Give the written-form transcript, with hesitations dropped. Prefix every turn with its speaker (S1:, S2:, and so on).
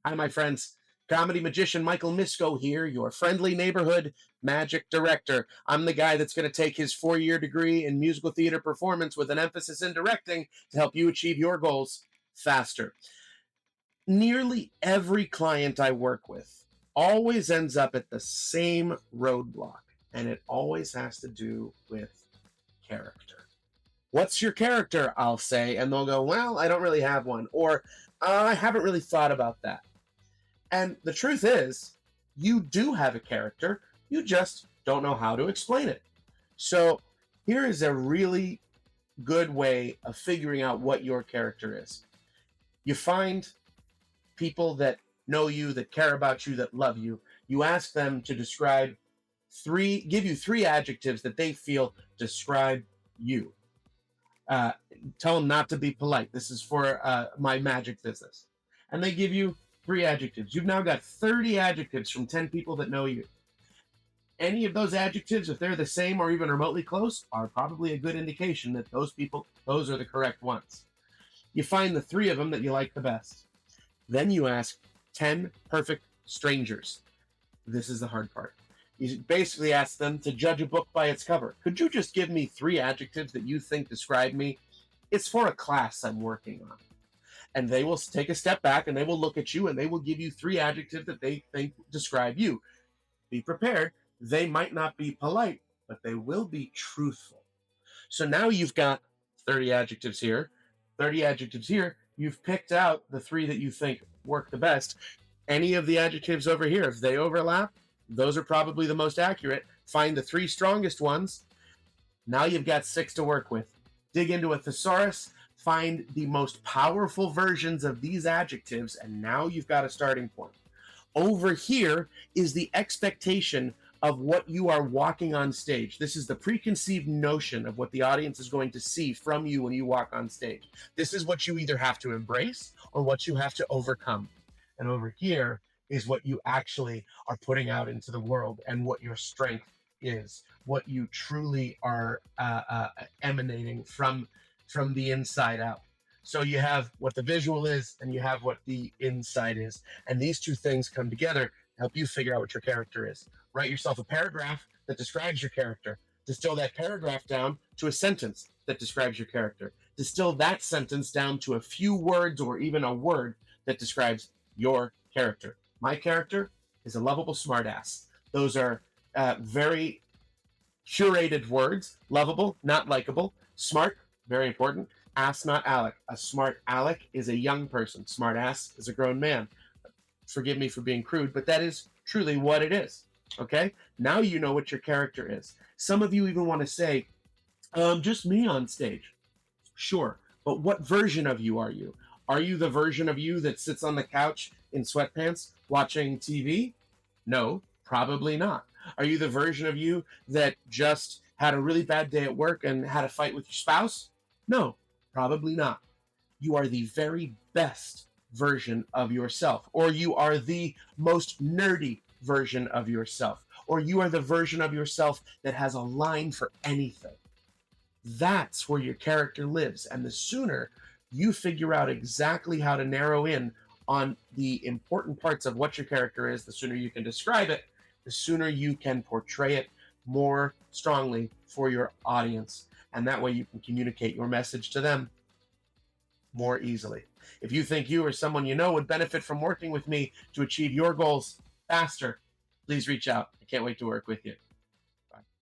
S1: Hi, my friends. Comedy magician Michael Misko here, your friendly neighborhood magic director. I'm the guy that's going to take his 4 year degree in musical theater performance with an emphasis in directing to help you achieve your goals faster. Nearly every client I work with always ends up at the same roadblock, and it always has to do with character. What's your character? I'll say, and they'll go, well, I don't really have one, or I haven't really thought about that. And the truth is, you do have a character, you just don't know how to explain it. So, here is a really good way of figuring out what your character is. You find people that know you, that care about you, that love you. You ask them to give you three adjectives that they feel describe you. Uh, Tell them not to be polite. This is for my magic business. And they give you three adjectives. You've now got 30 adjectives from 10 people that know you. Any of those adjectives, if they're the same or even remotely close, are probably a good indication that those are the correct ones. You find the three of them that you like the best. Then you ask 10 perfect strangers. This is the hard part. You basically ask them to judge a book by its cover. Could you just give me three adjectives that you think describe me? It's for a class I'm working on. And they will take a step back and they will look at you and they will give you three adjectives that they think describe you. Be prepared. They might not be polite, but they will be truthful. So now you've got 30 adjectives here, 30 adjectives here. You've picked out the three that you think work the best. Any of the adjectives over here, if they overlap, those are probably the most accurate. Find the three strongest ones. Now you've got six to work with. Dig into a thesaurus, find the most powerful versions of these adjectives, and now you've got a starting point. Over here is the expectation of what you are walking on stage. This is the preconceived notion of what the audience is going to see from you when you walk on stage. This is what you either have to embrace or what you have to overcome. And over here is what you actually are putting out into the world and what your strength is, what you truly are emanating from the inside out. So you have what the visual is and you have what the inside is. And these two things come together to help you figure out what your character is. Write yourself a paragraph that describes your character. Distill that paragraph down to a sentence that describes your character. Distill that sentence down to a few words or even a word that describes your character. My character is a lovable smartass. Those are very curated words. Lovable, not likable. Smart, very important. Ass, not Alec. A smart Alec is a young person. Smart ass is a grown man. Forgive me for being crude, but that is truly what it is. Okay? Now you know what your character is. Some of you even want to say, just me on stage. Sure. But what version of you are you? Are you the version of you that sits on the couch in sweatpants watching TV? No, probably not. Are you the version of you that just had a really bad day at work and had a fight with your spouse? No, probably not. You are the very best version of yourself, or you are the most nerdy version of yourself, or you are the version of yourself that has a line for anything. That's where your character lives. And the sooner you figure out exactly how to narrow in on the important parts of what your character is, the sooner you can describe it, the sooner you can portray it more strongly for your audience. And that way you can communicate your message to them more easily. If you think you or someone you know would benefit from working with me to achieve your goals faster, please reach out. I can't wait to work with you.